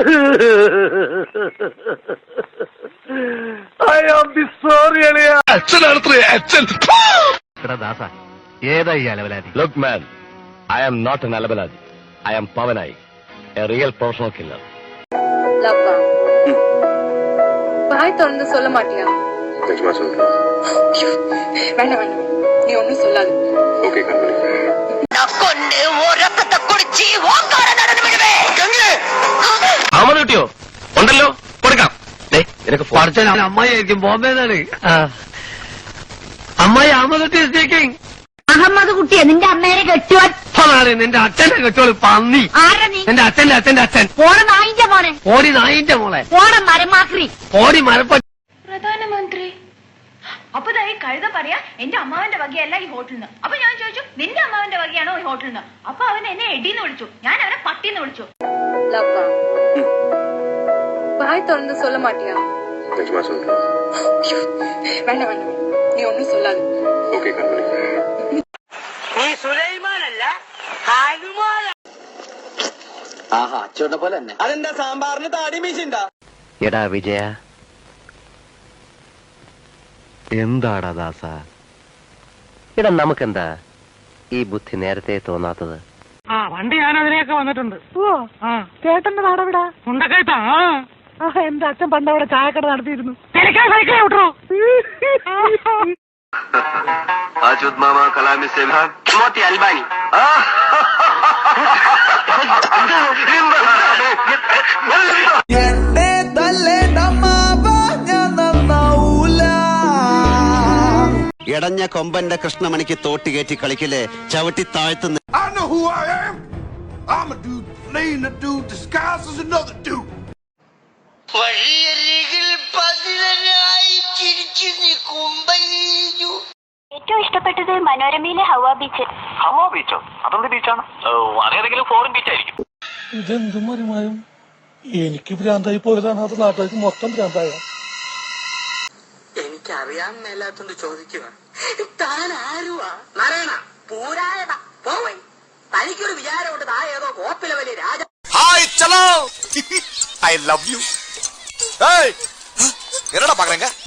I am sorry, Aliya. Look, man, I am not an Alabaladi. I am Pavanai, a real professional killer. Lappa. Bhai thornu solla maatiya. Nijma solra. Venda. Nee onnu solladu. Okay, Kanmani. Nakkonde o rakkatha kudichi okkara nadanu viduve. Gange. Amadu kittiyo? Undallo, kodukam. Dei, enakku Parchan ammayayirikkum Bombay-nanu. Ammayi Amadu is speaking. Ahmed കുട്ടിയെ നിന്റെ അമ്മേനെ കെട്ടുവാൻ നിന്റെ അച്ഛനെ കെട്ടോളൂ പന്നി. ആരാ നീ? നിന്റെ അച്ഛന്റെ അച്ഛൻ. പോണ നായിന്റെ മോനെ. ഓടി നായിന്റെ മോളെ. പോണ മരമാക്രി. ഓടി മരപ്പ. പ്രധാനമന്ത്രി അപ്പൊ ഈ കഴുത പറയാ എന്റെ അമ്മാവന്റെ വകയല്ല ഈ ഹോട്ടലിന്. അപ്പൊ ഞാൻ ചോദിച്ചു നിന്റെ അമ്മാവന്റെ വകയാണോ ഈ ഹോട്ടലിന്? അപ്പൊ അവൻ എന്നെ എടീന്ന് വിളിച്ചു, ഞാൻ അവനെ പട്ടിന്ന് വിളിച്ചു. Lappa. Bhai thornu solla maatiya. Nijma solra. Venda. Nee onnu solladu. Okay, Kanmani. നീ സുലൈമാനല്ല ഹനുമാൻ. ആഹാ അച്ചോട്ടെ പോലെ തന്നെ. അതെന്താ സാമ്പാറിന് താടി മീശുണ്ടാ? എടാ വിജയ, എന്താടാ ദാസ? എടാ നമുക്കെന്താ ഈ ബുദ്ധി നേരത്തെ തോന്നാത്തത്? വണ്ടി ഞാൻ അതിനെയൊക്കെ വന്നിട്ടുണ്ട്. ചേട്ടന്റെ നാടവിടാ ഉണ്ടക്കയത്താ. എന്റെ അച്ഛൻ പണ്ട് അവിടെ ചായക്കട നടത്തിയിരുന്നു. സൈക്കിൾ വിട്ടോ. Ajud Mama Kalami Sebhan. മോത്തി അൽബാനി. ഇടഞ്ഞ കൊമ്പന്റെ കൃഷ്ണമണിക്ക് തോട്ടി കയറ്റി കളിക്കില്ലേ, ചവിട്ടി താഴ്ത്തുന്ന. I know who I am. I'm a dude playing a dude disguised as another dude. വഴിയരികിൽ പതിനായി ചിരിച്ചു നിൽക്കുമ്പോ ഏറ്റവും ഇഷ്ടപ്പെട്ടത് മനോരമയിലെ ഹവ ബീച്ച്. ഹവാ ബീച്ചോ? അതെന്ത് ബീച്ചാണ്? അതേതെങ്കിലും ഫോറിൻ ബീച്ച് ആയിരിക്കും. ഇതെന്തും മറിമായും എനിക്ക് ഭ്രാന്തായി പോയതാണ്. അത് നാട്ടുകാർക്ക് മൊത്തം ഭ്രാന്തായ. എനിക്കറിയാൻ മേലാത്തോണ്ട് ചോദിക്കുക, താൻ ആരുവാ? നാരായണ പൂരായണ പോവൈ. തനിക്കൊരു വിചാരമുണ്ട് താ ഏതോ കോപ്പിലെ വലിയ രാജ. Hi, chalo. I love you. Hey, என்னடா பாக்குறீங்க?